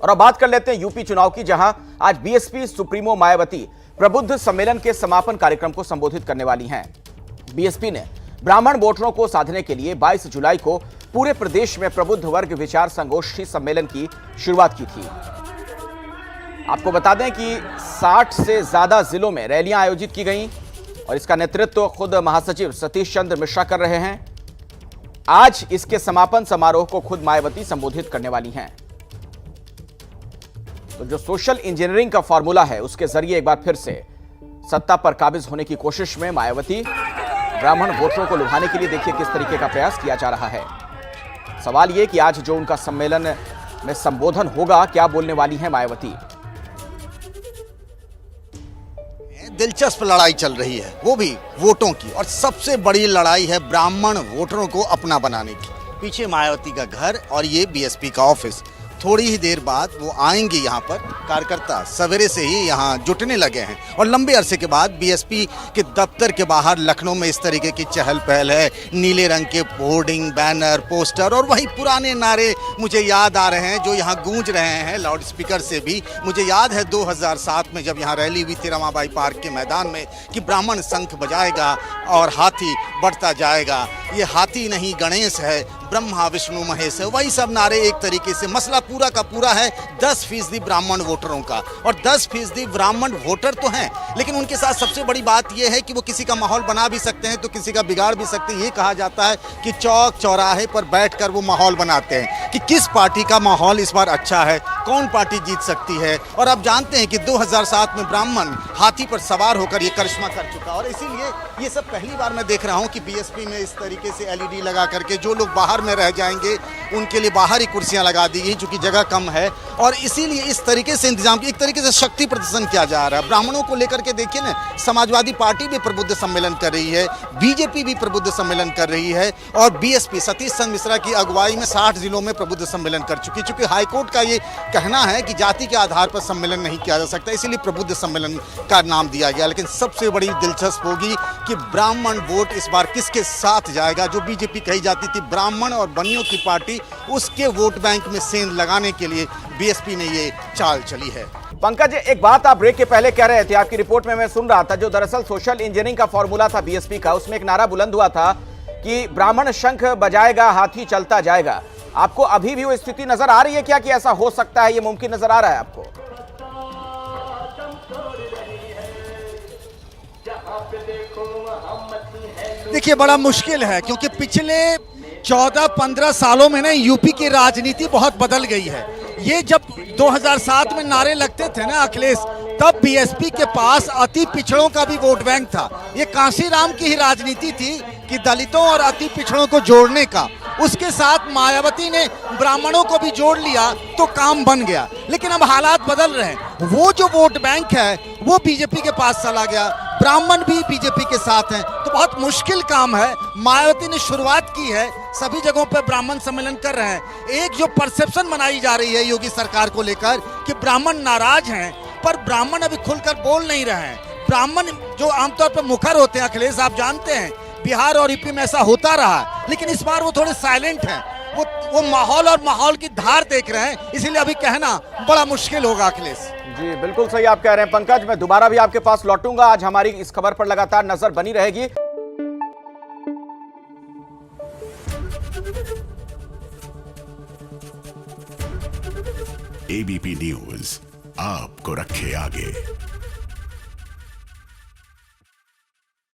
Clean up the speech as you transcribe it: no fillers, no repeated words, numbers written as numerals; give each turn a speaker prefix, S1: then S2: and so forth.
S1: और अब बात कर लेते हैं यूपी चुनाव की, जहां आज बीएसपी सुप्रीमो मायावती प्रबुद्ध सम्मेलन के समापन कार्यक्रम को संबोधित करने वाली हैं। बीएसपी ने ब्राह्मण वोटरों को साधने के लिए 22 जुलाई को पूरे प्रदेश में प्रबुद्ध वर्ग विचार संगोष्ठी सम्मेलन की शुरुआत की थी। आपको बता दें कि 60 से ज्यादा जिलों में रैलियां आयोजित की गईं और इसका नेतृत्व खुद महासचिव सतीश चंद्र मिश्रा कर रहे हैं। आज इसके समापन समारोह को खुद मायावती संबोधित करने वाली हैं। तो जो सोशल इंजीनियरिंग का फॉर्मूला है, उसके जरिए एक बार फिर से सत्ता पर काबिज होने की कोशिश में मायावती ब्राह्मण वोटरों को लुभाने के लिए देखिए किस तरीके का प्रयास किया जा रहा है। सवाल यह कि आज जो उनका सम्मेलन में संबोधन होगा, क्या बोलने वाली हैं मायावती।
S2: दिलचस्प लड़ाई चल रही है, वो भी वोटों की, और सबसे बड़ी लड़ाई है ब्राह्मण वोटरों को अपना बनाने की। पीछे मायावती का घर और ये बीएसपी का ऑफिस। थोड़ी ही देर बाद वो आएंगे यहाँ पर। कार्यकर्ता सवेरे से ही यहाँ जुटने लगे हैं और लंबे अरसे के बाद बीएसपी के दफ्तर के बाहर लखनऊ में इस तरीके की चहल पहल है। नीले रंग के होर्डिंग, बैनर, पोस्टर और वही पुराने नारे मुझे याद आ रहे हैं जो यहाँ गूंज रहे हैं लाउड स्पीकर से भी। मुझे याद है 2007 में जब यहाँ रैली हुई थी रमाबाई पार्क के मैदान में कि ब्राह्मण शंख बजाएगा और हाथी बढ़ता जाएगा। ये हाथी नहीं गणेश है, ब्रह्मा विष्णु महेश है। वही सब नारे एक तरीके से। मसला पूरा का पूरा है 10% ब्राह्मण वोटरों का, और 10% ब्राह्मण वोटर तो हैं, लेकिन उनके साथ सबसे बड़ी बात यह है कि वो किसी का माहौल बना भी सकते हैं तो किसी का बिगाड़ भी सकते हैं। ये कहा जाता है कि चौक चौराहे पर बैठकर वो माहौल बनाते हैं कि किस पार्टी का माहौल इस बार अच्छा है, कौन पार्टी जीत सकती है। और आप जानते हैं कि 2007 में ब्राह्मण हाथी पर सवार होकर ये करिश्मा कर चुका, और इसीलिए ये सब पहली बार मैं देख रहा हूँ कि बीएसपी में इस तरीके से एलईडी लगा करके जो लोग बाहर में रह जाएंगे उनके लिए बाहर ही कुर्सियां लगा दी गई, चूंकि जगह कम है, और इसीलिए इस तरीके से इंतजाम, एक तरीके से शक्ति प्रदर्शन किया जा रहा है ब्राह्मणों को लेकर के। देखिए ना, समाजवादी पार्टी भी प्रबुद्ध सम्मेलन कर रही है, बीजेपी भी प्रबुद्ध सम्मेलन कर रही है, और बीएसपी सतीश चंद्र मिश्रा की अगुवाई में 60 जिलों में प्रबुद्ध सम्मेलन कर चुकी। चूंकि हाईकोर्ट का ये कहना है कि जाति के आधार पर सम्मेलन नहीं किया जा सकता, इसीलिए प्रबुद्ध सम्मेलन का नाम दिया गया। लेकिन सबसे बड़ी दिलचस्प होगी कि ब्राह्मण वोट इस बार किसके साथ जाएगा। जो बीजेपी कही जाती थी ब्राह्मण और बनियों की पार्टी, उसके वोट बैंक में सेंध लगाने के लिए बीएसपी ने ये चाल चली है।
S1: पंकज, एक बात आप ब्रेक के पहले कह रहे थे, आपकी रिपोर्ट में मैं सुन रहा था, जो दरअसल सोशल इंजीनियरिंग का फॉर्मूला था बीएसपी का, उसमें एक नारा बुलंद हुआ था कि ब्राह्मण शंख बजाएगा, हाथी चलता जाएगा। आपको अभी भी वो स्थिति नजर आ रही है क्या कि ऐसा हो सकता है, ये मुमकिन नजर आ रहा है आपको?
S3: देखिए, बड़ा मुश्किल है क्योंकि पिछले 14-15 सालों में ना यूपी की राजनीति बहुत बदल गई है। ये जब 2007 में नारे लगते थे ना अखिलेश, तब बीएसपी के पास अति पिछड़ों का भी वोट बैंक था। ये कांशीराम की ही राजनीति थी कि दलितों और अति पिछड़ों को जोड़ने का। उसके साथ मायावती ने ब्राह्मणों को भी जोड़ लिया तो काम बन गया। लेकिन अब हालात बदल रहे हैं। वो जो वोट बैंक है वो बीजेपी के पास चला गया, ब्राह्मण भी बीजेपी के साथ हैं, तो बहुत मुश्किल काम है। मायावती ने शुरुआत की है, सभी जगहों पर ब्राह्मण सम्मेलन कर रहे हैं। एक जो परसेप्शन बनाई जा रही है योगी सरकार को लेकर कि ब्राह्मण नाराज हैं, पर ब्राह्मण अभी खुलकर बोल नहीं रहे हैं। ब्राह्मण जो आमतौर पर मुखर होते हैं अखिलेश, आप जानते हैं बिहार और यूपी में ऐसा होता रहा, लेकिन इस बार वो थोड़े साइलेंट हैं। वो माहौल और माहौल की धार देख रहे हैं, इसीलिए अभी कहना बड़ा मुश्किल होगा अखिलेश
S1: जी। बिल्कुल सही आप कह रहे हैं पंकज, मैं दोबारा भी आपके पास लौटूंगा। आज हमारी इस खबर पर लगातार नजर बनी रहेगी।
S4: एबीपी न्यूज आपको रखे आगे।